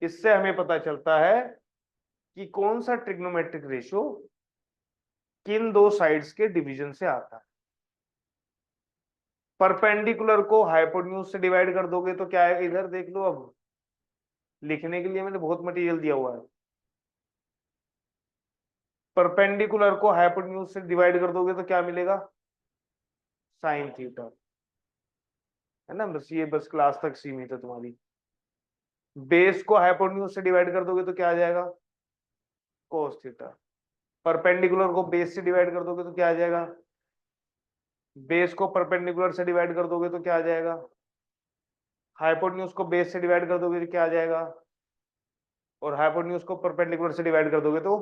इससे हमें पता चलता है कि कौन सा ट्रिग्नोमेट्रिक रेशियो किन दो साइड्स के डिवीजन से आता है। परपेंडिकुलर को हाइपोटेन्यूज से डिवाइड कर दोगे तो क्या है, इधर देख लो। अब लिखने के लिए मैंने बहुत मटेरियल दिया हुआ है। परपेंडिकुलर को हाइपोटेन्यूज से डिवाइड कर दोगे तो क्या मिलेगा, साइन थीटा, है ना। बस ये बस क्लास तक सीमित है तुम्हारी। बेस को हाइपोटेन्यूज से डिवाइड कर दोगे तो क्या आ जाएगा, कोस थीटा। परपेंडिकुलर को बेस से डिवाइड कर दोगे तो क्या आ जाएगा, बेस को परपेंडिकुलर से डिवाइड कर दोगे तो क्या आ जाएगा, हाइपोटेन्यूज को बेस से डिवाइड कर दोगे तो क्या आ जाएगा, और हाइपोटेन्यूज को परपेंडिकुलर से डिवाइड कर दोगे तो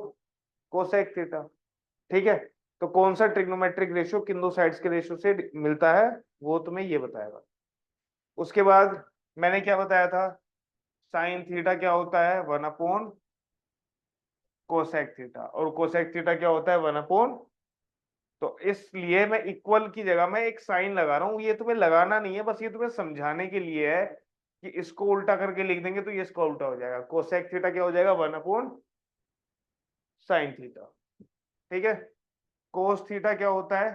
कोसेक थीटा। ठीक है। तो कौन सा ट्रिग्नोमेट्रिक रेशियो किन दो साइड्स के रेशियो से मिलता है, वो तुम्हें ये बताएगा। उसके बाद मैंने क्या बताया था, साइन थीटा क्या होता है, 1 अपॉन कोसेक थीटा, और कोसेक थीटा क्या होता है, 1 अपॉन। तो इसलिए मैं इक्वल की जगह में एक साइन लगा रहा हूं। ये तुम्हें लगाना नहीं है, बस ये तुम्हें समझाने के लिए है कि इसको उल्टा करके लिख देंगे तो ये इसका उल्टा हो जाएगा। कोसेक थीटा क्या हो जाएगा, 1 अपॉन साइन थीटा। ठीक है। कोस थीटा क्या होता है,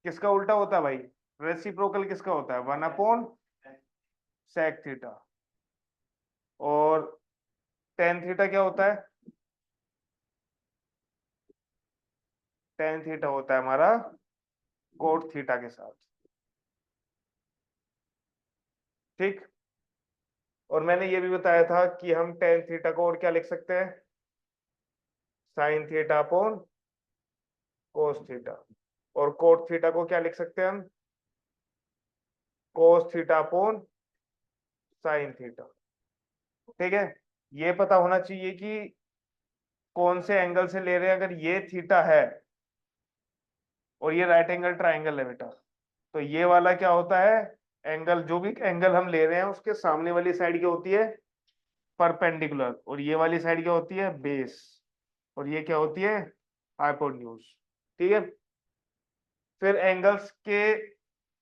किसका उल्टा होता है भाई, रेसिप्रोकल किसका होता है, 1 अपॉन सेक थीटा। और टेन थीटा क्या होता है, टेन थीटा होता है हमारा कोट थीटा के साथ। ठीक। और मैंने ये भी बताया था कि हम टेन थीटा को और क्या लिख सकते हैं, sine theta upon cos theta. और कोट थीटा को क्या लिख सकते हैं हम, कोस थीटा अपॉन साइन थीटा। ठीक है। ये पता होना चाहिए कि कौन से एंगल से ले रहे हैं। अगर ये थीटा है और ये राइट एंगल ट्राइंगल है बेटा, तो ये वाला क्या होता है, एंगल, जो भी एंगल हम ले रहे हैं उसके सामने वाली साइड क्या होती है, परपेंडिकुलर, और ये वाली साइड क्या होती है, बेस, और ये क्या होती है, हाइपोटेन्यूज। ठीक है। फिर एंगल्स के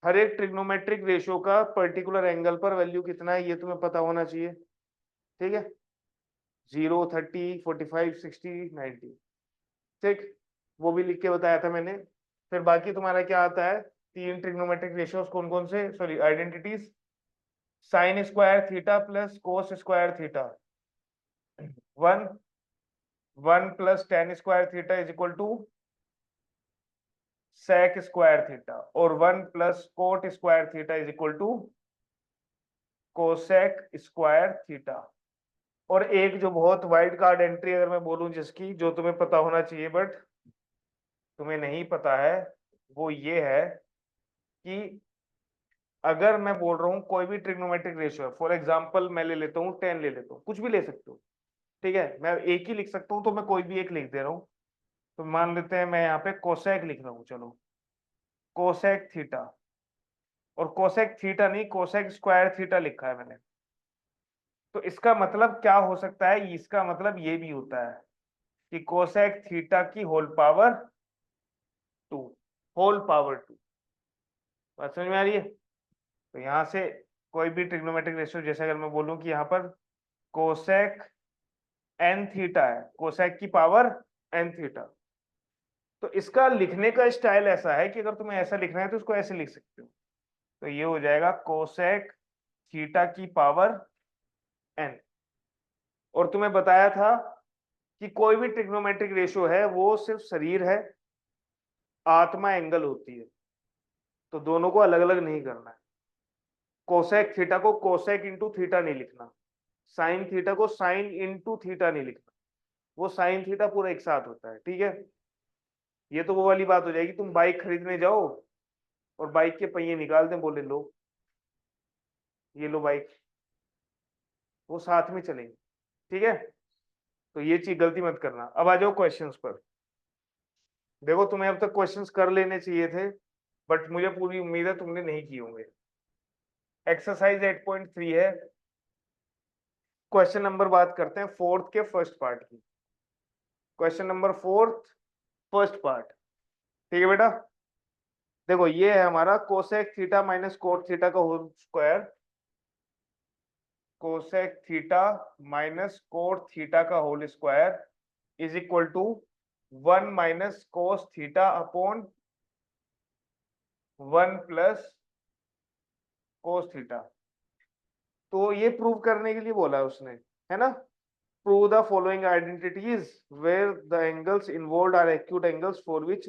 हर एक ट्रिग्नोमेट्रिक रेशियो का पर्टिकुलर एंगल पर वैल्यू कितना है ये तुम्हें पता होना चाहिए। ठीक है। 0, 30, 45, 60, 90। ठीक। वो भी लिख के बताया था मैंने। फिर बाकी तुम्हारा क्या आता है, तीन ट्रिग्नोमेट्रिक रेशियोज कौन कौन से, sorry identities, sine square theta plus cos square theta, 1 plus tan square theta is equal to sec square theta, और 1 plus cot square theta is equal to cosec square theta. और एक जो बहुत wild card entry अगर मैं बोलूं जिसकी, जो तुम्हें पता होना चाहिए बट तुम्हें नहीं पता है, वो ये है कि अगर मैं बोल रहा हूँ कोई भी ट्रिग्नोमेट्रिक रेशियो है, फॉर एग्जांपल मैं ले लेता हूँ 10, ले लेता हूँ, कुछ भी ले सकते हो। ठीक है। मैं एक ही लिख सकता हूँ, तो मैं कोई भी एक लिख दे रहा हूँ। तो मान लेते हैं मैं यहाँ पे कोसेक लिख रहा हूँ, चलो कोसेक थीटा। और कोसेक थीटा नहीं, कोसेक स्क्वायर थीटा लिखा है मैंने। तो इसका मतलब क्या हो सकता है, इसका मतलब ये भी होता है कि कोसेक थीटा की होल पावर 2, होल पावर 2। बात समझ में आ रही है। तो यहाँ से कोई भी ट्रिग्नोमेट्रिक रेशियो, जैसे अगर मैं बोलूं कि यहाँ पर कोसेक एन थीटा है, कोसेक की पावर एन थीटा, तो इसका लिखने का स्टाइल ऐसा है कि अगर तुम्हें ऐसा लिखना है तो उसको ऐसे लिख सकते हो। तो ये हो जाएगा कोसेक थीटा की पावर एन। और तुम्हें बताया था कि कोई भी ट्रिग्नोमेट्रिक रेशियो है वो सिर्फ शरीर है, आत्मा एंगल होती है। तो दोनों को अलग अलग नहीं करना है। कोसेक थीटा को कोसेक इंटू थीटा नहीं लिखना, साइन थीटा को साइन इंटू थीटा नहीं लिखना, वो साइन थीटा पूरा एक साथ होता है। ठीक है। ये तो वो वाली बात हो जाएगी, तुम बाइक खरीदने जाओ और बाइक के पहिए निकाल दें, बोले लो ये लो बाइक, वो साथ में चलेंगे। ठीक है। तो ये चीज गलती मत करना। अब आ जाओ क्वेश्चंस पर। देखो तुम्हें अब तक क्वेश्चंस कर लेने चाहिए थे, बट मुझे पूरी उम्मीद है तुमने नहीं किए होंगे। एक्सरसाइज 8.3 है। क्वेश्चन नंबर बात करते हैं फोर्थ के फर्स्ट पार्ट की। Question number fourth, first part. ठीक है बेटा। देखो ये है हमारा cosec theta minus cot theta का whole square, cosec theta minus cot theta का whole square is equal to 1 minus cos theta upon 1 plus cos theta. तो ये प्रूव करने के लिए बोला है उसने, है ना। Prove the following identities where the angles involved are acute angles for which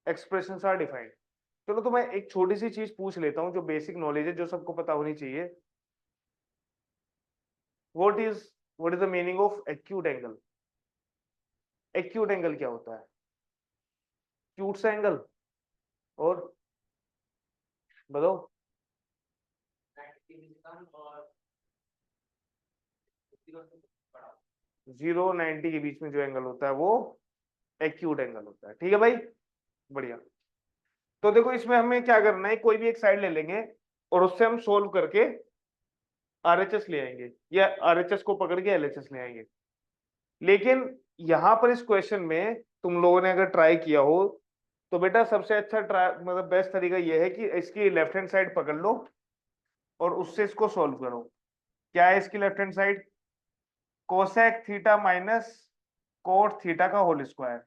expressions are defined. चलो तो मैं एक छोटी सी चीज पूछ लेता हूँ जो बेसिक नॉलेज है, जो सबको पता होनी चाहिए। What is what is the meaning of acute angle? Acute angle क्या होता है? क्यूट सा एंगल, और बताओ। 0-90 के बीच में जो एंगल होता है वो एक्यूट एंगल होता है। ठीक है भाई, बढ़िया। तो देखो इसमें हमें क्या करना है, कोई भी एक साइड ले लेंगे और उससे हम सोल्व करके आरएचएस ले आएंगे, या आरएचएस को पकड़ के एलएचएस ले आएंगे। लेकिन यहां पर इस क्वेश्चन में तुम लोगों ने अगर ट्राई किया हो तो बेटा सबसे अच्छा ट्राई मतलब बेस्ट तरीका यह है कि इसकी लेफ्ट हैंड साइड पकड़ लो और उससे इसको सोल्व करो। क्या है इसकी left hand side? Cosec theta minus cot theta का होल स्क्वायर।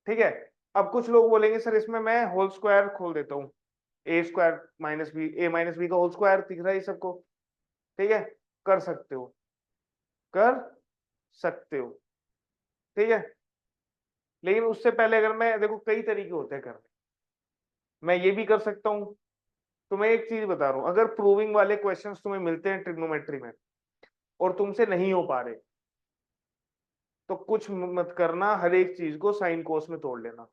ठीक है। अब कुछ लोग बोलेंगे सर इसमें मैं होल स्क्वायर खोल देता हूँ, ए स्क्वायर माइनस बी, ए माइनस बी का होल स्क्वायर दिख रहा है सबको। ठीक है, कर सकते हो, कर सकते हो। ठीक है, लेकिन उससे पहले अगर मैं देखो कई तरीके होते हैं करने, मैं ये भी कर सकता हूँ। तो मैं एक चीज बता रहा हूँ, अगर प्रूविंग वाले क्वेश्चंस तुम्हें मिलते हैं ट्रिग्नोमेट्री में और तुमसे नहीं हो पा रहे, तो कुछ मत करना, हर एक चीज को साइन कोस में तोड़ लेना।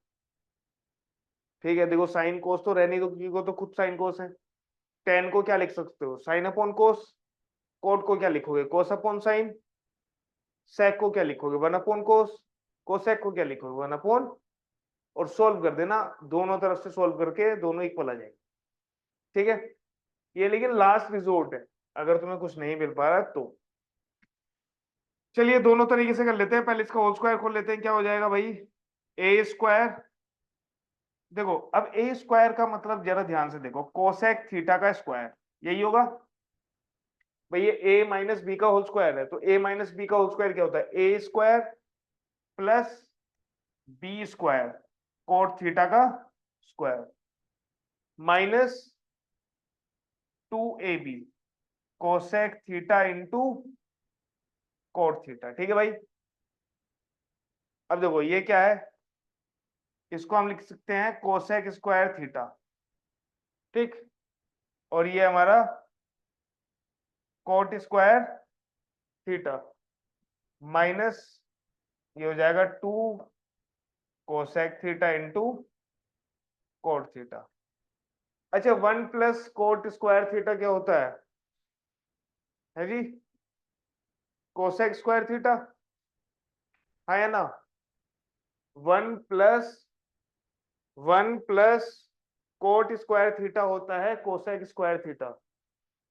ठीक है, देखो साइन कोस तो रहने दो क्योंकि वो तो खुद साइन कोस है। टेन को क्या लिख सकते हो? साइन अपॉन कोस। कोट को क्या लिखोगे? कोस अपॉन साइन। सेक को क्या लिखोगे? 1 अपॉन कोस। कोसेक को क्या लिखोगे? 1 अपॉन। और सोल्व कर देना, दोनों तरफ से सोल्व करके दोनों इक्वल आ जाएंगे। ठीक है, ये लेकिन लास्ट रिजोर्ट है, अगर तुम्हें कुछ नहीं मिल पा रहा तो। चलिए दोनों तरीके से कर लेते हैं, पहले इसका होल स्क्वायर खोल लेते हैं, क्या हो जाएगा भाई? ए स्क्वायर। देखो अब ए स्क्वायर का मतलब जरा ध्यान से देखो, कोसेक थीटा का स्क्वायर यही होगा भाई। ये ए माइनस बी का होल स्क्वायर है, तो ए माइनस बी का होल स्क्वायर क्या होता है? A square plus B square cot theta का square minus 2ab cosec theta into cot theta. ठीक है भाई, अब देखो ये क्या है, इसको हम लिख सकते हैं कोसेक स्क्वायर थीटा। ठीक, और ये हमारा कोट स्क्वायर थीटा माइनस ये हो जाएगा 2 cosec theta into cot theta. अच्छा, 1 प्लस कोट स्क्वायर थीटा क्या होता है जी? कोसेक स्क्वायर थीटा, है ना। 1 प्लस कोट स्क्वायर थीटा होता है कोसेक स्क्वायर थीटा।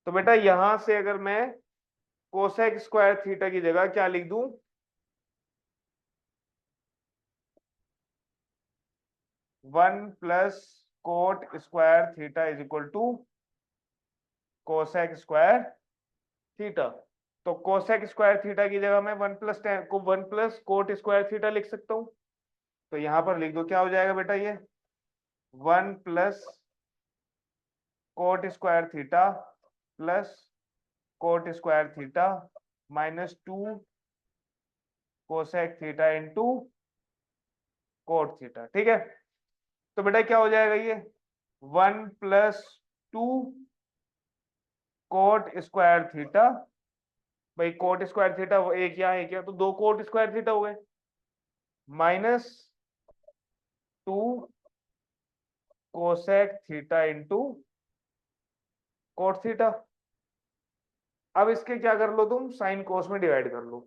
तो बेटा यहां से अगर मैं कोसेक स्क्वायर थीटा की जगह क्या लिख दूं? 1 plus cot square theta is equal to cosec square theta. तो कोसेक स्क्वायर थीटा की जगह मैं 1 प्लस को 1 प्लस कोट स्क्वायर थीटा लिख सकता हूं। तो यहां पर लिख दो, क्या हो जाएगा बेटा ये? 1 plus cot square theta plus cot square theta minus 2 cosec theta into cot theta. ठीक है, तो बेटा क्या हो जाएगा ये? 1 प्लस 2 कोट स्क्वायर थीटा, भाई कोट स्क्वायर थीटा एक यहाँ एक यहाँ, तो 2 कोट स्क्वायर थीटा हो गए, minus 2 cosec theta into cot theta. अब इसके क्या कर लो तुम, साइन कोस में डिवाइड कर लो,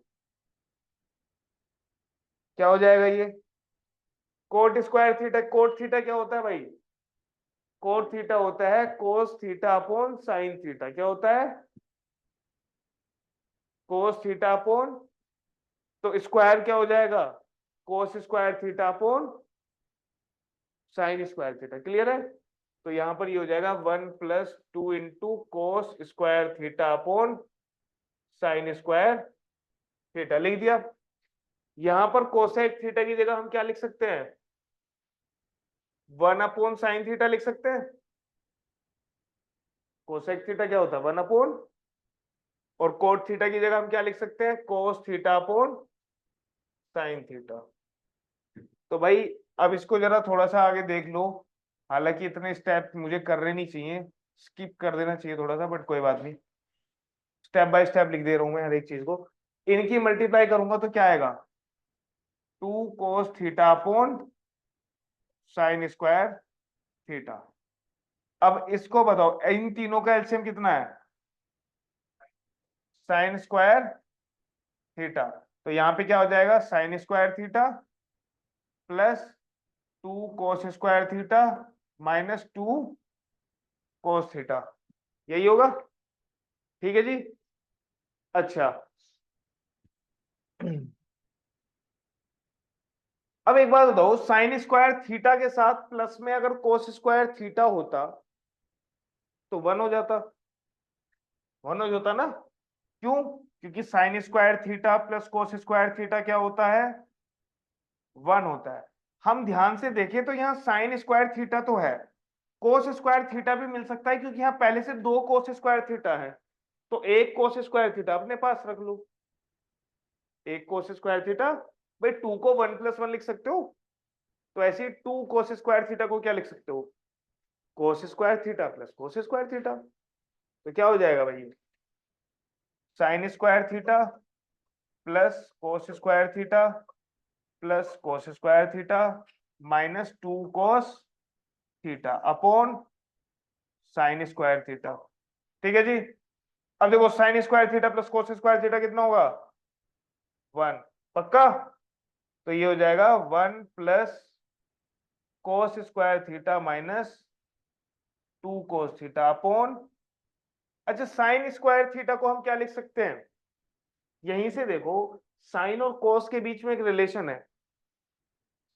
क्या हो जाएगा ये? Coat square theta, cot theta क्या होता है भाई? कोट थीटा होता है कोस थीटा अपॉन साइन थीटा। क्या होता है? कोस थीटा अपॉन, तो स्क्वायर क्या हो जाएगा? कोस square theta upon sine square theta. Clear है? तो यहाँ पर ये हो जाएगा 1 + 2 into cos square theta upon sine square theta. लिख दिया। यहाँ पर कोसेक थीटा की जगह हम क्या लिख सकते हैं? 1 अपॉन साइन थीटा लिख सकते हैं। कोसेक थीटा क्या होता है? 1 अपॉन, और कोट थीटा की जगह हम क्या लिख सकते हैं? कोस थीटा अपॉन साइन थीटा। तो भाई अब इसको जरा थोड़ा सा आगे देख लो। हालांकि इतने स्टेप मुझे करने नहीं चाहिए, स्किप कर देना चाहिए थोड़ा सा, बट कोई बात नहीं, स्टेप बाय स्टेप लिख दे रहा हूं मैं हर एक चीज को। इनकी मल्टीप्लाई करूंगा तो क्या आएगा? 2 cos theta upon sine square theta. अब इसको बताओ, इन तीनों का एलसीएम कितना है? Sine square theta. तो यहाँ पे क्या हो जाएगा? Sign square theta plus 2 cos square theta minus 2 cos theta. यही होगा? ठीक है जी। अच्छा, अब एक बात बताओ, साइन स्क्वायर थीटा के साथ प्लस में अगर कोस स्क्वायर थीटा होता तो 1 हो जाता। 1 हो जाता ना? क्यों? क्योंकि sign square theta plus cos square theta क्या होता है? 1 होता है। हम ध्यान से देखें तो यहाँ साइन स्क्वायर थीटा तो है, कोस स्क्वायर थीटा भी मिल सकता है, क्योंकि यहाँ पहले से 2 कोस स्क्वायर थीटा है। तो एक कोस स्क्वायर थीटा अपने पास रख लो, एक कोस स्क्वायर थीटा। भाई 2 को 1 + 1 लिख सकते हो, तो ऐसे 2 कोस स्क्वायर थीटा को क्या लिख सकते हो? कोस square theta plus cos square theta. तो क्या हो जाएगा भाई? Sign square theta plus cos square theta plus cos square theta minus 2 कोस theta upon sine square theta. ठीक है जी। अब देखो, sign square theta plus cos square theta कितना होगा? 1। पक्का? तो ये हो जाएगा 1 plus cos square theta minus 2 कोस थीटा अपॉन, अच्छा साइन स्क्वायर थीटा को हम क्या लिख सकते हैं? यहीं से देखो, साइन और कोस के बीच में एक रिलेशन है।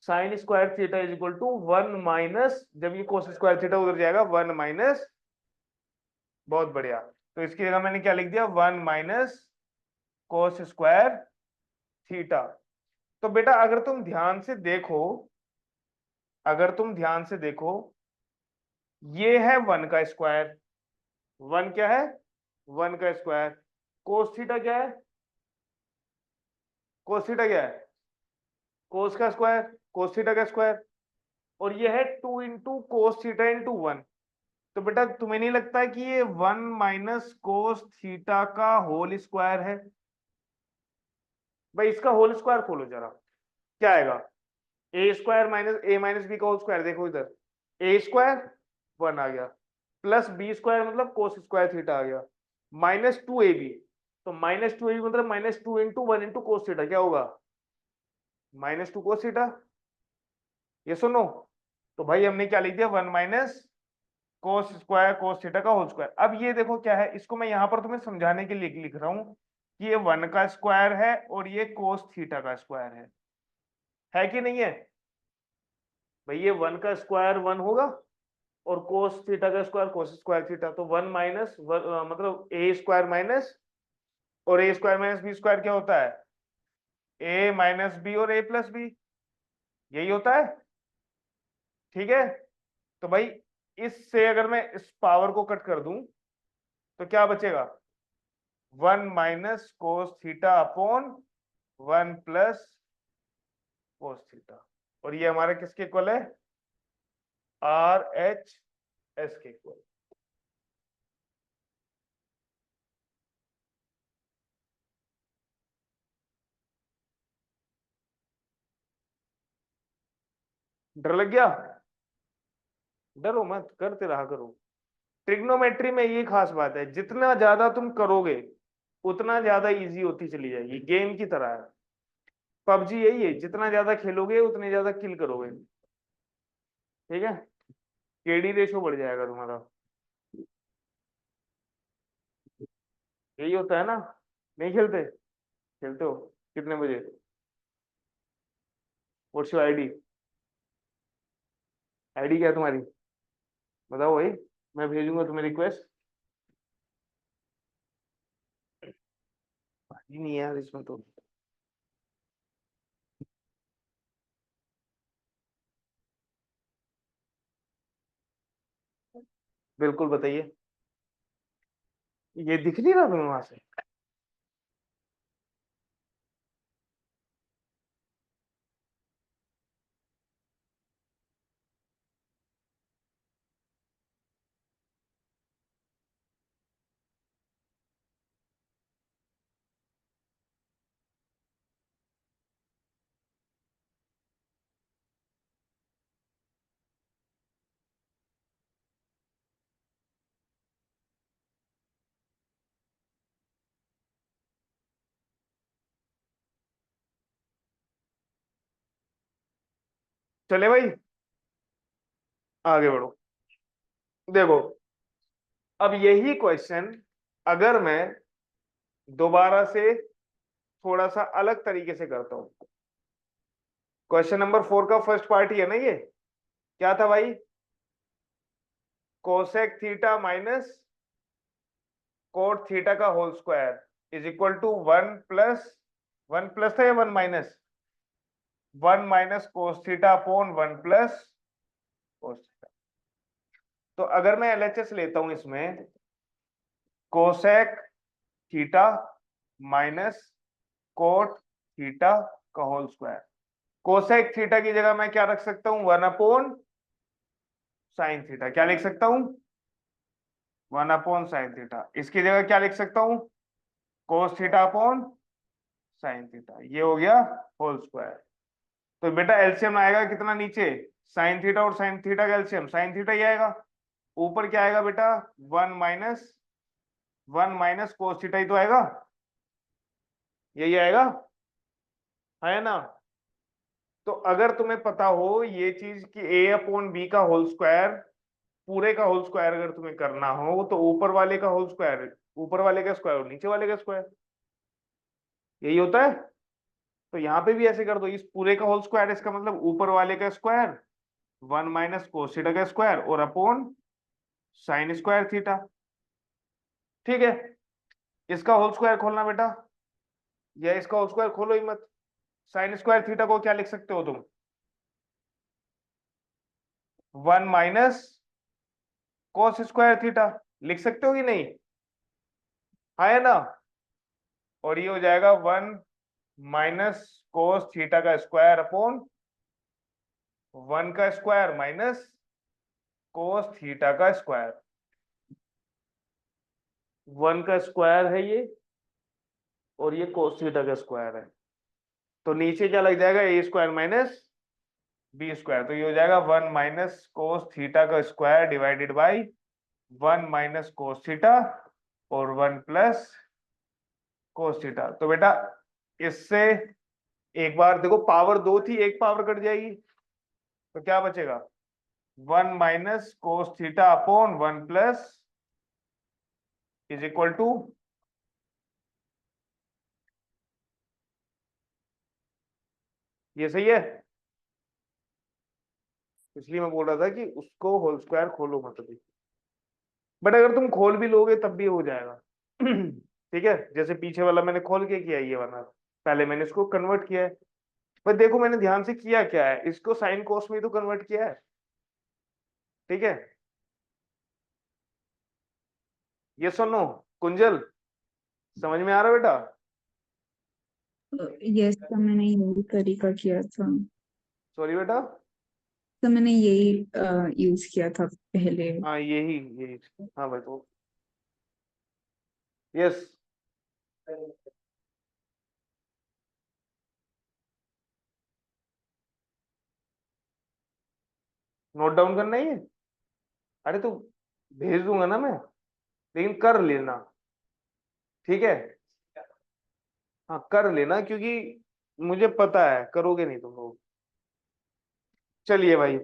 Sine square theta is equal to 1 minus, जब ये कोस स्क्वायर थीटा उधर जाएगा 1 माइनस, बहुत बढ़िया, तो इसकी जगह मैंने क्या लिख दिया? 1 माइनस कोस स्क्वायर थीटा। तो बेटा अगर तुम ध्यान से देखो, अगर तुम ध्यान से देखो, ये है 1 का स्क्वायर। 1 क्या है? 1 का स्क्वायर। कोस थीटा क्या है? कोस थीटा क्या है? कोस का स्क्वायर, कोस थीटा का स्क्वायर। और ये है 2 इंटू कोस थीटा इंटू 1। तो बेटा तुम्हें नहीं लगता है कि ये 1 माइनस कोस थीटा का होल स्क्वायर है? भाई इसका होल स्क्वायर खोलो जरा, क्या आएगा? ए स्क्वायर माइनस ए माइनस बी का होल स्क्वायर, देखो इधर, ए स्क्वायर 1 आ गया, प्लस बी स्क्वायर मतलब कोस स्क्वायर थीटा आ गया, माइनस 2ab। तो माइनस 2ab मतलब minus 2 into 1 into cos theta, क्या होगा? Minus 2 cos theta. ये सुनो, तो भाई हमने क्या लिख दिया? 1 minus cos square cos theta का होल स्क्वायर। अब ये देखो क्या है, इसको मैं यहां पर तुम्हें समझाने के लिए लिख रहा हूं कि ये 1 का स्क्वायर है और ये कोस थीटा का स्क्वायर है कि नहीं है? भाई ये 1 का स्क्वायर 1 होगा और कोस थीटा का स्क्वायर कोस स्क्वायर थीटा, तो 1 माइनस मतलब ए स्क्वायर माइनस, और ए स्क्वायर माइनस बी स्क्वायर क्या होता है? ए माइनस बी और ए प्लस बी, यही होता है। ठीक है? तो भाई इससे अगर मैं इस पावर को कट कर दूं तो क्या बचेगा? 1 minus cos theta upon 1 plus cos theta. और ये हमारा किसके इक्वल है? आर एच एस के इक्वल। डर लग गया? डरो मत, करते रहा करो। ट्रिग्नोमेट्री में ये खास बात है, जितना ज्यादा तुम करोगे उतना ज्यादा इजी होती चली जाएगी, गेम की तरह है। पबजी यही है, जितना ज्यादा खेलोगे उतने ज्यादा किल करोगे। ठीक है? केडी रेशो बढ़ जाएगा तुम्हारा। यही होता है ना? नहीं खेलते? खेलते हो? कितने बजे? What's your ID? आईडी क्या है तुम्हारी, बताओ भाई, मैं भेजूंगा तुम्हें रिक्वेस्ट। ही नहीं है यार इसमें तो। बिल्कुल बताइए, ये दिख नहीं रहा तुम्हें वहां से? चले भाई, आगे बढ़ो। देखो, अब यही क्वेश्चन अगर मैं दोबारा से थोड़ा सा अलग तरीके से करता हूं। क्वेश्चन नंबर 4 का फर्स्ट पार्ट ही है ना ये, क्या था भाई? Cosec theta minus cot theta का whole square is equal to 1 plus, 1 plus था या 1 minus? 1 minus cos theta upon 1 plus cos theta. तो अगर मैं एलएचएस लेता हूं इसमें, cosec theta minus cot theta का होल स्क्वायर। कोसेक थीटा की जगह मैं क्या रख सकता हूं? 1 अपॉन साइन थीटा। क्या लिख सकता हूं? 1 अपॉन साइन थीटा। इसकी जगह क्या लिख सकता हूं? कोस थीटा अपॉन साइन थीटा। ये हो गया होल स्क्वायर। तो बेटा एलसीएम आएगा कितना नीचे? साइन थीटा और साइन थीटा का एलसीएम साइन थीटा ही आएगा। ऊपर क्या आएगा बेटा? 1 माइनस कोस थीटा ही तो आएगा, यही आएगा, है ना? तो अगर तुम्हें पता हो ये चीज कि ए अपॉन बी का होल स्क्वायर, पूरे का होल स्क्वायर अगर तुम्हें करना हो तो ऊपर वाले का होल स्क्वायर ऊपर वाले का स्क्वायर और नीचे वाले का स्क्वायर, यही होता है। तो यहाँ पे भी ऐसे कर दो, इस पूरे का होल स्क्वायर, इसका मतलब ऊपर वाले का स्क्वायर 1 माइनस कोस थीटा का स्क्वायर और अपॉन साइन स्क्वायर थीटा। ठीक है, इसका होल स्क्वायर खोलना बेटा, या इसका होल स्क्वायर खोलो ही मत। साइन स्क्वायर थीटा को क्या लिख सकते हो तुम? 1 माइनस कोस स्क्वायर थीटा लिख सकते हो कि नहीं? हाँ है ना? और ये हो जाएगा 1 माइनस कोस थीटा का स्क्वायर अपॉन 1 का स्क्वायर माइनस कोस थीटा का स्क्वायर। 1 का स्क्वायर है ये, और ये कोस थीटा का स्क्वायर है। तो नीचे क्या लग जाएगा? ए स्क्वायर माइनस बी स्क्वायर। तो ये हो जाएगा 1 माइनस कोस थीटा का square divided by 1 minus cos theta और 1 प्लस कोस थीटा। तो बेटा इससे एक बार देखो, पावर 2 थी, एक पावर कट जाएगी, तो क्या बचेगा? 1 minus cos theta upon 1 plus is equal to, ये सही है। इसलिए मैं बोल रहा था कि उसको होल स्क्वायर खोलो मत अभी, बट अगर तुम खोल भी लोगे तब भी हो जाएगा। ठीक है, जैसे पीछे वाला मैंने खोल के किया, ये वाला पहले मैंने इसको कन्वर्ट किया है। पर देखो मैंने ध्यान से किया क्या है, इसको साइन कोस में ही तो कन्वर्ट किया है। ठीक है, ये सुनो कुंजल, समझ में आ रहा है बेटा? यस, तो मैंने यही तरीका किया था। सॉरी बेटा। तो मैंने यही यूज किया था पहले। हाँ यही यही, हाँ भाई तो, यस। नोट डाउन करना ही है? अरे तो भेज दूंगा ना मैं, लेकिन कर लेना, ठीक है? हाँ कर लेना, क्योंकि मुझे पता है करोगे नहीं तुम लोग। चलिए भाई,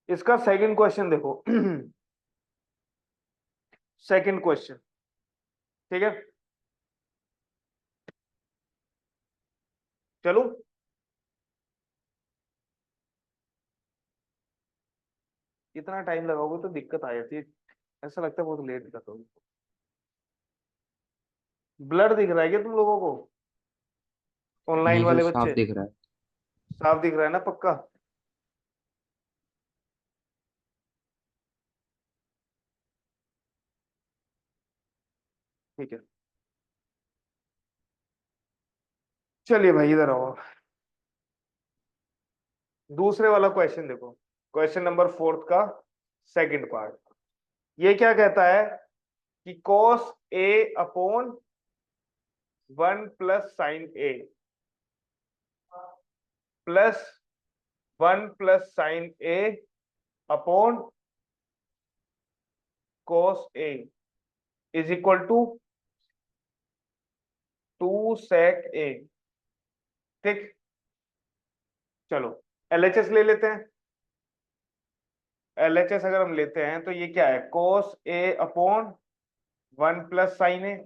इसका सेकंड क्वेश्चन देखो। सेकंड क्वेश्चन, ठीक है, चलो। इतना टाइम लगाओगे तो दिक्कत आ जाती है, ऐसा लगता है बहुत लेट कर दोगे। ब्लर दिख रहा है क्या तुम लोगों को, ऑनलाइन नहीं सर, वाले साफ बच्चे? दिख रहा है। साफ दिख रहा है ना पक्का? ठीक है, चलिए भाई इधर आओ। दूसरे वाला क्वेश्चन देखो, क्वेश्चन नंबर 4 का सेकंड पार्ट। ये क्या कहता है कि cos a upon 1 plus sine a plus 1 plus sine a upon cos a is equal to 2 sec a। ठीक, चलो एलएचएस ले लेते हैं। एलएचएस अगर हम लेते हैं तो ये क्या है, cos a upon 1 plus sine A.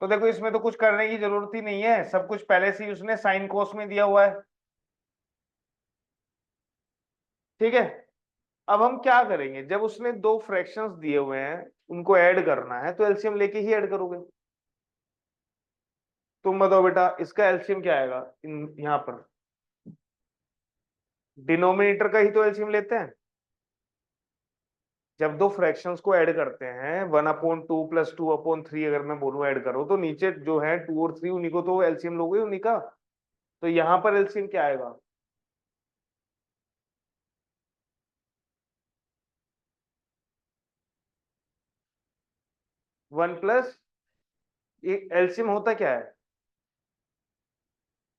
तो देखो इसमें तो कुछ करने की जरूरत ही नहीं है, सब कुछ पहले से ही उसने साइन कोस में दिया हुआ है। ठीक है, अब हम क्या करेंगे, जब उसने दो फ्रैक्शंस दिए हुए हैं उनको ऐड करना है तो एलसीएम लेके ही ऐड करोगे। तुम बताओ बेटा इसका एलसीएम क्या आएगा, इन यहाँ पर डिनोमिनेटर का ही तो एलसीएम लेते हैं। जब दो फ्रैक्शंस को ऐड करते हैं 1/2 प्लस 2/3 अगर मैं बोलूं ऐड करो, तो नीचे जो है 2 और 3 उन्हीं को तो एलसीएम लोगे उन्हीं का। तो यहाँ पर एलसीएम क्या आएगा, 1 प्लस, एलसीएम होता क्या है,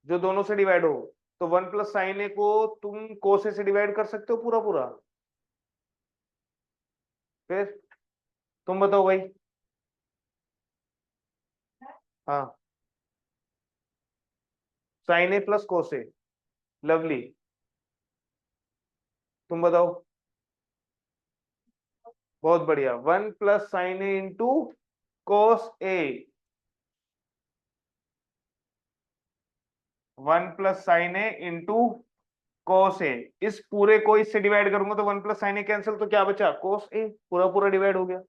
जो दोनों से डिवाइड हो। तो 1 प्लस साइन ए को तुम कोस ए से डिवाइड कर सकते हो पूरा पूरा। फिर तुम बताओ भाई। हाँ, साइन ए प्लस कोस ए, लवली। तुम बताओ। बहुत बढ़िया, 1 plus sine A into cos A, 1 plus sine A into cos ए। इस पूरे को इससे डिवाइड करूंगा तो 1 प्लस साइन ए कैंसिल, तो क्या बचा, कोस ए पूरा पूरा डिवाइड हो गया।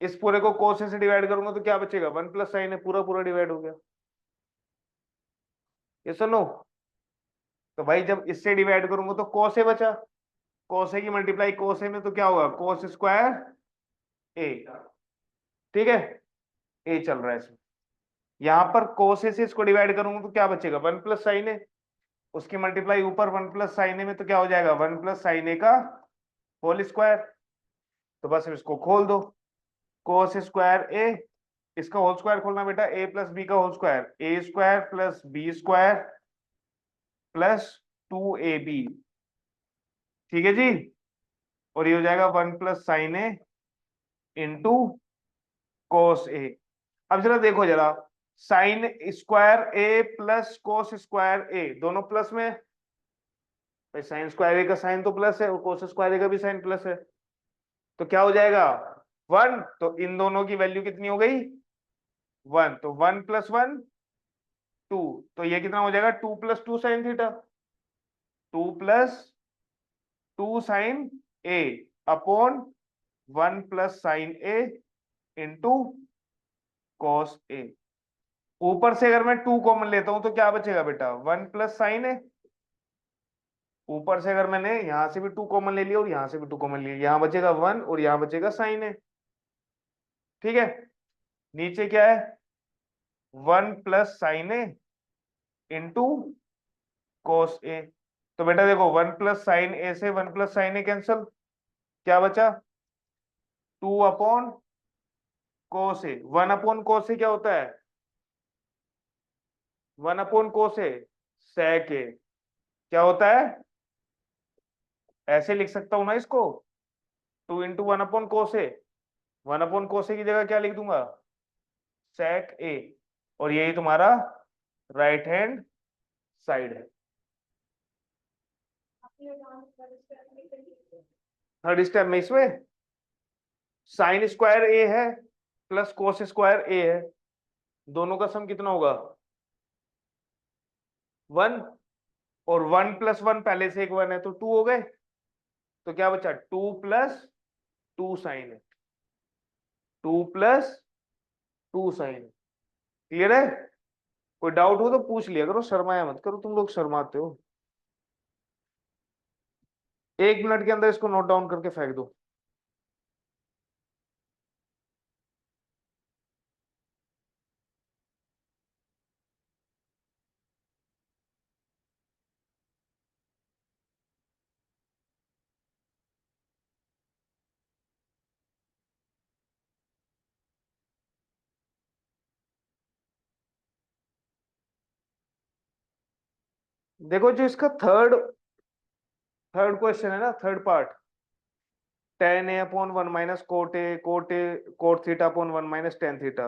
इस पूरे को कोस ए से डिवाइड करूंगा तो क्या बचेगा, 1 प्लस साइन ए पूरा पूरा डिवाइड हो गया। ये सुनो, तो भाई जब इससे डिवाइड करूंगा तो कोस ए बचा, कोस ए की मल्टीप्लाई कोस ए में तो क्या होगा, कोस स्क्वायर ए। ठीक है, ए चल रहा है इसमें। यहां पर कोस ए से इसको डिवाइड करूंगा तो क्या बचेगा, 1 प्लस साइन ए, उसकी मल्टीप्लाई ऊपर 1 प्लस साइन ए में तो क्या हो जाएगा, 1 प्लस साइन ए का होल स्क्वायर। तो बस इसको खोल दो, कोस स्क्वायर ए, इसका होल स्क्वायर खोलना बेटा, ए प्लस बी का whole square, A square plus B square plus 2ab। ठीक है जी, और ये हो जाएगा 1 plus sine A into cos A. अब जरा देखो जरा, sine square A plus cos square A दोनों प्लस में, भाई साइन स्क्वायर ए का साइन तो प्लस है और कोस स्क्वायर ए का भी साइन प्लस है, तो क्या हो जाएगा 1। तो इन दोनों की वैल्यू कितनी हो गई, 1। तो 1 प्लस 1 2, तो ये कितना हो जाएगा, 2 plus 2 sine theta, 2 plus 2 sine A upon 1 plus sine A into cos A. ऊपर से अगर मैं 2 कॉमन लेता हूं तो क्या बचेगा बेटा, 1 प्लस साइन ए। ऊपर से अगर मैंने यहां से भी 2 कॉमन ले लिया और यहां से भी 2 कॉमन ले लिया, यहां बचेगा 1 और यहां बचेगा साइन ए। ठीक है, नीचे क्या है, 1 plus sine A into cos ए। तो बेटा देखो 1 प्लस साइन ए से 1 प्लस साइन ए कैंसल, क्या बचा, 2 अपॉन कोस ए। 1 अपॉन कोस ए क्या होता है, 1 अपॉन कोस ए सेक ए। क्या होता है, ऐसे लिख सकता हूं ना इसको, 2 इंटू 1 अपॉन कोस ए। 1 अपॉन कोस ए की जगह क्या लिख दूंगा, सेक ए। और यही तुम्हारा राइट हैंड साइड है। थर्ड स्टेप में इसमें साइन स्क्वायर ए है प्लस कोस स्क्वायर ए है, दोनों का सम कितना होगा, 1। और 1 प्लस 1 पहले से एक 1 है तो 2 हो गए। तो क्या बचा 2 + 2 sin, 2 + 2 sin। क्लियर है? कोई डाउट हो तो पूछ लिया करो, शर्माया मत करो, तुम लोग शर्माते हो। 1 मिनट के अंदर इसको नोट डाउन करके फेंक दो। देखो जो इसका थर्ड थर्ड क्वेश्चन है ना, third part, tan a/(1 - cot a, cot थीटा/(1 - tan theta).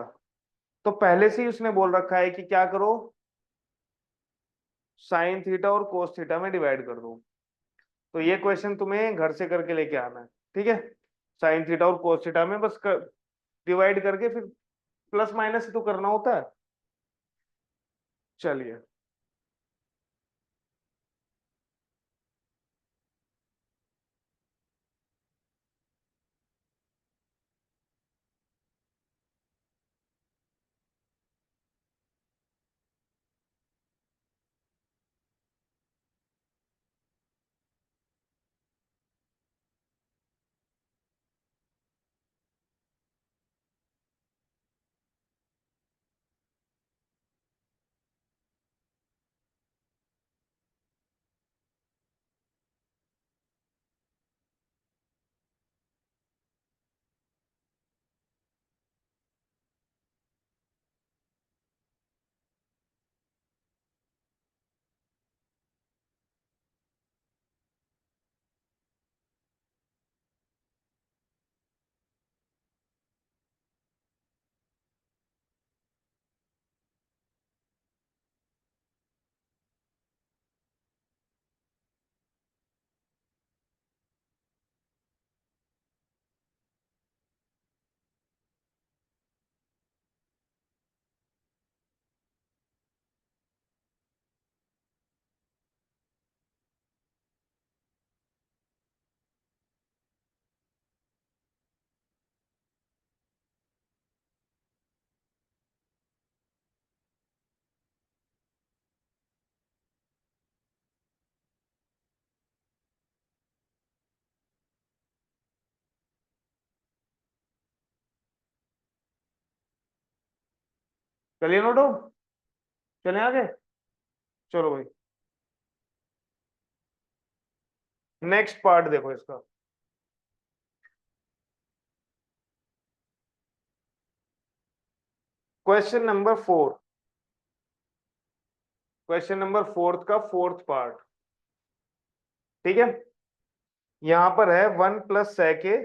तो पहले से ही उसने बोल रखा है कि क्या करो, साइन थीटा और कोस थीटा में डिवाइड कर दो। तो ये क्वेश्चन तुम्हें घर से करके लेके आना है, ठीक है? साइन थीटा और कोस थीटा में बस डिवाइड करके फिर प्लस माइनस तो करना होता है। चलिए, चलिए नोटो, चले आगे। चलो भाई, नेक्स्ट पार्ट देखो इसका। क्वेश्चन नंबर 4, क्वेश्चन नंबर 4 का फोर्थ पार्ट, ठीक है? यहां पर है 1 + sec a,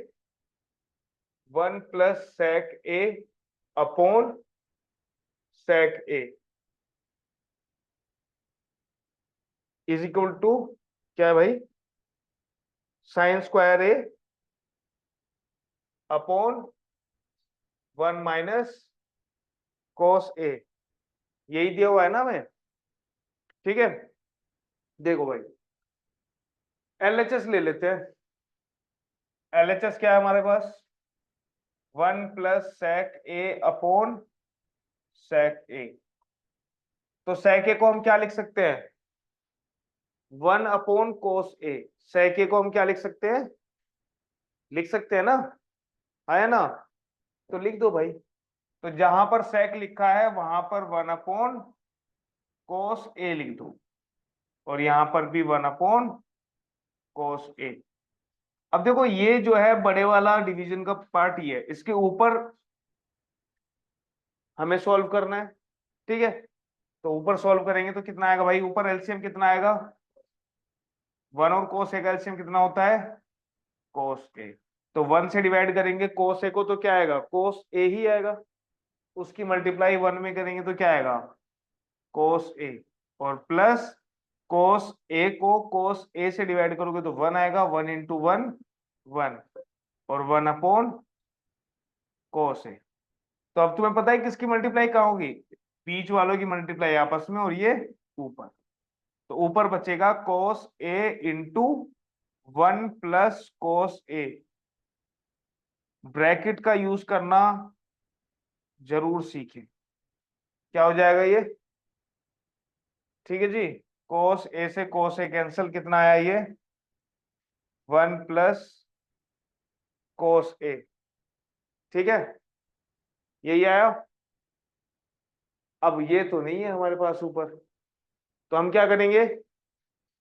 1 + sec a/sec a is equal to क्या है भाई, sin²a/1 - cos a। यही दिया हुआ है ना हमें, ठीक है? देखो भाई, एलएचएस ले लेते हैं। एलएचएस क्या है हमारे पास, 1 + sec a/sec a। तो sec a को हम क्या लिख सकते हैं, 1/cos a। sec a को हम क्या लिख सकते हैं, लिख सकते हैं ना, आया ना? तो लिख दो भाई। तो जहां पर sec लिखा है वहां पर 1/cos a लिख दो, और यहां पर भी 1/cos a। अब देखो ये जो है बड़े वाला डिवीजन का पार्ट ही है, इसके ऊपर हमें सॉल्व करना है, ठीक है? तो ऊपर सॉल्व करेंगे तो कितना आएगा भाई, ऊपर एलसीएम कितना आएगा, 1 और cos a का एलसीएम कितना होता है, cos a। तो 1 से डिवाइड करेंगे cos a को तो क्या आएगा, cos a ही आएगा। उसकी मल्टीप्लाई 1 में करेंगे तो क्या आएगा, cos a। और प्लस cos a को cos a से डिवाइड करोगे तो 1 आएगा, 1 × 1 1, और 1/cos a। तो अब तुम्हें पता है किसकी मल्टीप्लाई कहाँ होगी, बीच वालों की मल्टीप्लाई आपस में, और ये ऊपर। तो ऊपर बचेगा cos a × 1 plus cos A, bracket का यूज करना जरूर सीखें। क्या हो जाएगा ये? ठीक है जी, कोस ए से कोस ए कैंसिल, कितना आया ये? 1 प्लस कोस ए। ठीक है, यही आया। अब ये तो नहीं है हमारे पास ऊपर, तो हम क्या करेंगे,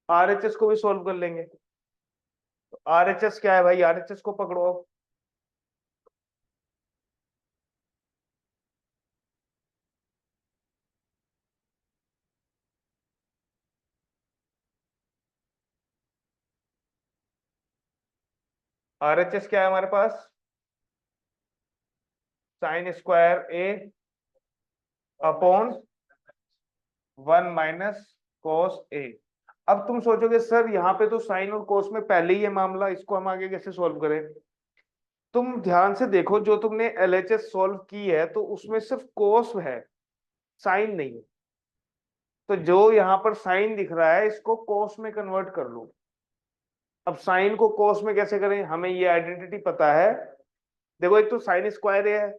आरएचएस को भी सॉल्व कर लेंगे। तो आरएचएस क्या है भाई, आरएचएस को पकड़ो अब। आरएचएस क्या है हमारे पास? Sign square A upon 1 minus cos A. अब तुम सोचोगे सर यहाँ पे तो साइन और कोस में पहले ही है मामला, इसको हम आगे कैसे सॉल्व करें? तुम ध्यान से देखो, जो तुमने एलएचएस सॉल्व की है तो उसमें सिर्फ कोस है, साइन नहीं है। तो जो यहाँ पर साइन दिख रहा है इसको कोस में कन्वर्ट कर लो। अब साइन को कोस में कैसे करें, हमें ये आइडेंटिटी पता है। देखो, एक तो साइन स्क्वायर ए है,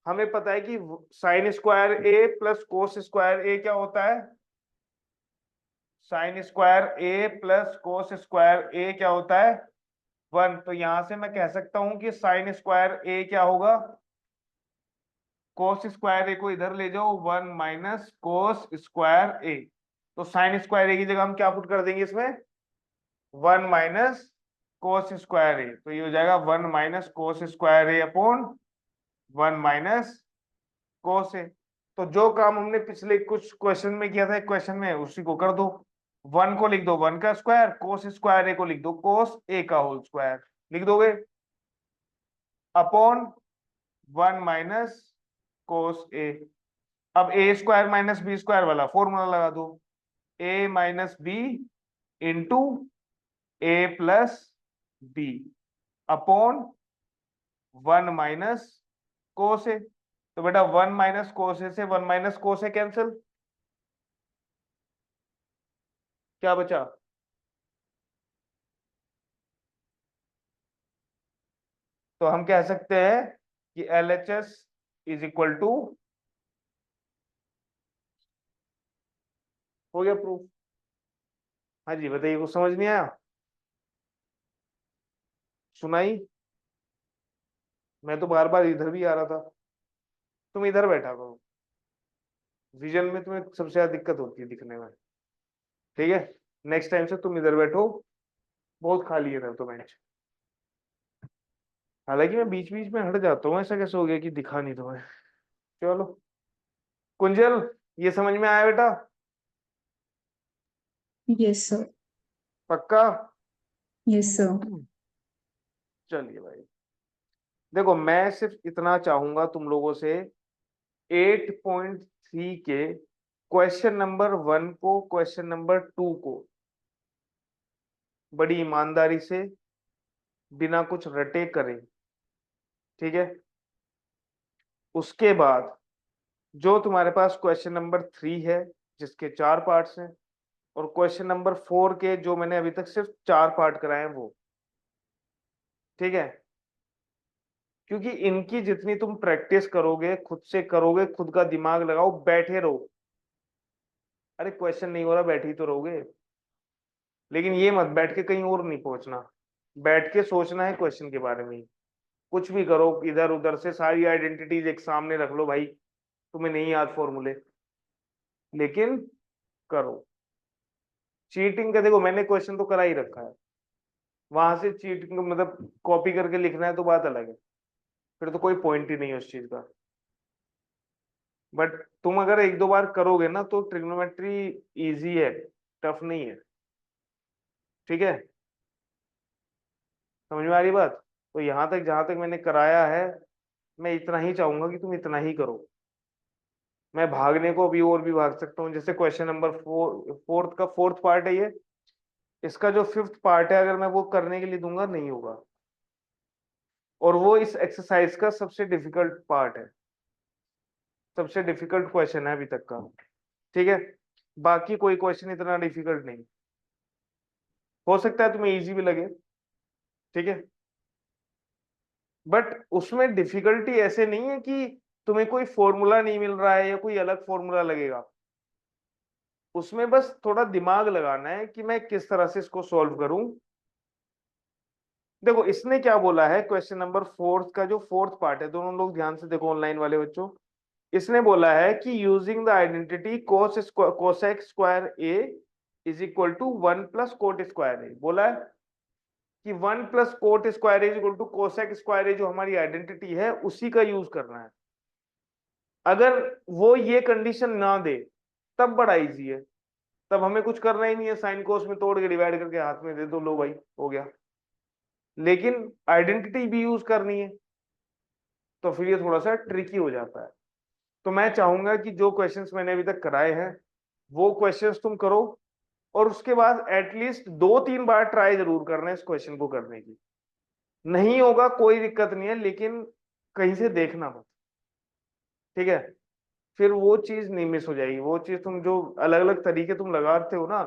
हमें पता है कि sign square A plus cos square ए क्या होता है? Sine square A plus cos square ए क्या होता है? 1। तो यहां से मैं कह सकता हूं कि साइन स्क्वायर ए क्या होगा? कोस स्क्वायर ए को इधर ले जाओ, 1 माइनस कोस स्क्वायर ए। तो साइन स्क्वायर ए की जगह हम क्या पुट कर देंगे इसमें? 1 माइनस कोस स्क्वायर ए। तो ये हो जाएगा 1 minus cos square A upon 1 minus cos A. तो जो काम हमने पिछले कुछ क्वेश्चन में किया था, एक क्वेश्चन में, उसी को कर दो। 1 को लिख दो 1 का स्क्वायर, कोस स्क्वायर ए को लिख दो कोस ए का होल स्क्वायर, लिख दोगे, अपॉन 1 माइनस कोस ए। अब A square minus B square वाला फॉर्मूला लगा दो, A minus B into A plus B upon 1 minus cos A. तो बेटा 1 माइनस कोस ए से 1 माइनस कोस ए कैंसिल, क्या बचा? तो हम कह सकते हैं कि LHS इज इक्वल टू, हो गया प्रूफ। हाँ जी बताइए, कुछ समझ नहीं आया? सुनाई? मैं तो बार बार इधर भी आ रहा था, तुम इधर बैठा करो, विजन में तुम्हें सबसे ज्यादा दिक्कत होती है दिखने में। ठीक है, नेक्स्ट टाइम से तुम इधर बैठो, बहुत खाली है तो बेंच। हालांकि मैं बीच बीच में हट जाता हूँ, ऐसा कैसे हो गया कि दिखा नहीं तुम्हें? चलो, कुंजल, ये समझ में आया बेटा? Yes sir. पक्का? Yes sir. चलिए भाई, देखो मैं सिर्फ इतना चाहूंगा तुम लोगों से, 8.3 के क्वेश्चन नंबर 1 को, क्वेश्चन नंबर 2 को बड़ी ईमानदारी से, बिना कुछ रटे करें। ठीक है, उसके बाद जो तुम्हारे पास क्वेश्चन नंबर 3 है, जिसके 4 पार्ट्स हैं, और क्वेश्चन नंबर 4 के जो मैंने अभी तक सिर्फ 4 पार्ट कराए हैं वो। ठीक है, क्योंकि इनकी जितनी तुम प्रैक्टिस करोगे, खुद से करोगे, खुद का दिमाग लगाओ, बैठे रहो। अरे क्वेश्चन नहीं हो रहा, बैठे ही तो रहोगे, लेकिन ये मत बैठ के कहीं और नहीं पहुंचना, बैठ के सोचना है क्वेश्चन के बारे में ही। कुछ भी करो, इधर उधर से सारी आइडेंटिटीज एक सामने रख लो भाई, तुम्हें नहीं याद फॉर्मूले, लेकिन करो। चीटिंग का देखो, मैंने क्वेश्चन तो करा ही रखा है, वहां से चीटिंग मतलब कॉपी करके लिखना है तो बात अलग है, फिर तो कोई पॉइंट ही नहीं है उस चीज का। बट तुम अगर एक दो बार करोगे ना तो ट्रिग्नोमेट्री इजी है, टफ नहीं है। ठीक है, समझ में आ रही बात? तो यहाँ तक जहां तक मैंने कराया है, मैं इतना ही चाहूंगा कि तुम इतना ही करो। मैं भागने को अभी और भी भाग सकता हूँ, जैसे क्वेश्चन नंबर 4 का 4th पार्ट है ये, इसका जो 5th पार्ट है अगर मैं वो करने के लिए दूंगा नहीं होगा, और वो इस एक्सरसाइज का सबसे डिफिकल्ट पार्ट है, सबसे डिफिकल्ट क्वेश्चन है अभी तक का। ठीक है, बाकी कोई क्वेश्चन इतना डिफिकल्ट नहीं, हो सकता है तुम्हें इजी भी लगे, ठीक है, बट उसमें डिफिकल्टी ऐसे नहीं है कि तुम्हें कोई फॉर्मूला नहीं मिल रहा है या कोई अलग फॉर्मूला लगेगा, उसमें बस थोड़ा दिमाग लगाना है कि मैं किस तरह से इसको सॉल्व करूं। देखो इसने क्या बोला है, क्वेश्चन नंबर फोर्थ का जो फोर्थ पार्ट है, दोनों लोग ध्यान से देखो ऑनलाइन वाले बच्चों। इसने बोला है कि using the identity cosec square A is equal to 1 + cot square A, बोला है कि 1 + cot square is equal to cosec square A, जो हमारी आइडेंटिटी है उसी का यूज करना है। अगर वो ये कंडीशन ना दे तब बड़ा इजी है, तब हमें कुछ करना ही नहीं है, साइन कोस में तोड़ के डिवाइड करके हाथ में दे दो, लो भाई हो गया। लेकिन आइडेंटिटी भी यूज करनी है, तो फिर ये थोड़ा सा ट्रिकी हो जाता है। तो मैं चाहूंगा कि जो क्वेश्चंस मैंने अभी तक कराए हैं वो क्वेश्चंस तुम करो, और उसके बाद एटलीस्ट 2-3 बार ट्राई जरूर करना है इस क्वेश्चन को करने की। नहीं होगा कोई दिक्कत नहीं है, लेकिन कहीं से देखना मत, ठीक है? फिर वो चीज नहीं मिस हो जाएगी, वो चीज तुम जो अलग अलग तरीके तुम लगाते हो ना,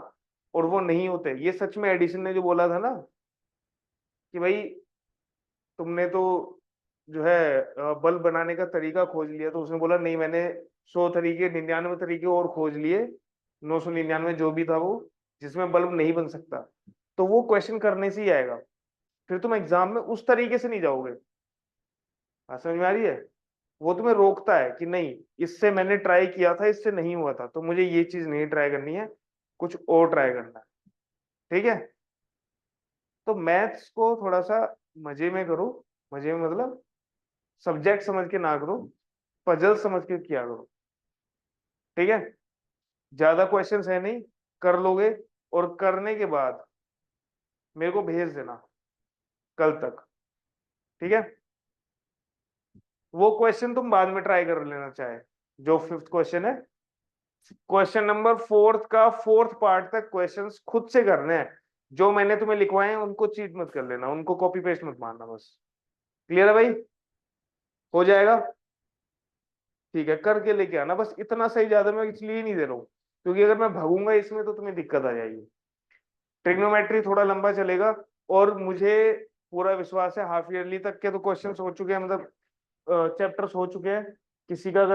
और वो नहीं होते। ये सच में एडिशन ने जो बोला था ना कि भाई तुमने तो जो है बल्ब बनाने का तरीका खोज लिया, तो उसने बोला नहीं, मैंने 100 तरीके 99 तरीके और खोज लिए, 999 जो भी था वो, जिसमें बल्ब नहीं बन सकता। तो वो क्वेश्चन करने से ही आएगा, फिर तुम एग्जाम में उस तरीके से नहीं जाओगे। बात समझ में आ रही है? वो तुम्हें रोकता है कि नहीं, इससे मैंने ट्राई किया था, इससे नहीं हुआ था, तो मुझे ये चीज नहीं ट्राई करनी है, कुछ और ट्राई करना है। ठीक है, तो मैथ्स को थोड़ा सा मजे में करो, मजे में मतलब सब्जेक्ट समझ के ना करो, पजल समझ के किया करो। ठीक है, ज्यादा क्वेश्चंस है नहीं, कर लोगे, और करने के बाद मेरे को भेज देना कल तक। ठीक है, वो क्वेश्चन तुम बाद में ट्राई कर लेना चाहे, जो फिफ्थ क्वेश्चन है, क्वेश्चन नंबर फोर्थ का फोर्थ पार्ट तक क्वेश्चंस खुद से करने हैं। जो मैंने तुम्हें लिखवाए हैं उनको चीट मत कर लेना, उनको कॉपी पेस्ट मत मारना बस। क्लियर है भाई? हो जाएगा? ठीक है, करके लेके आना बस, इतना सही, ज्यादा मैं इसलिए नहीं दे रहा हूँ क्योंकि अगर मैं भागूंगा इसमें तो तुम्हें दिक्कत आ जाएगी। ट्रिग्नोमेट्री थोड़ा लंबा चलेगा, और मुझे पूरा विश्वास है हाफ ईयरली तक के तो क्वेश्चंस हो चुके हैं, मतलब चैप्टर्स हो चुके हैं। किसी का अगर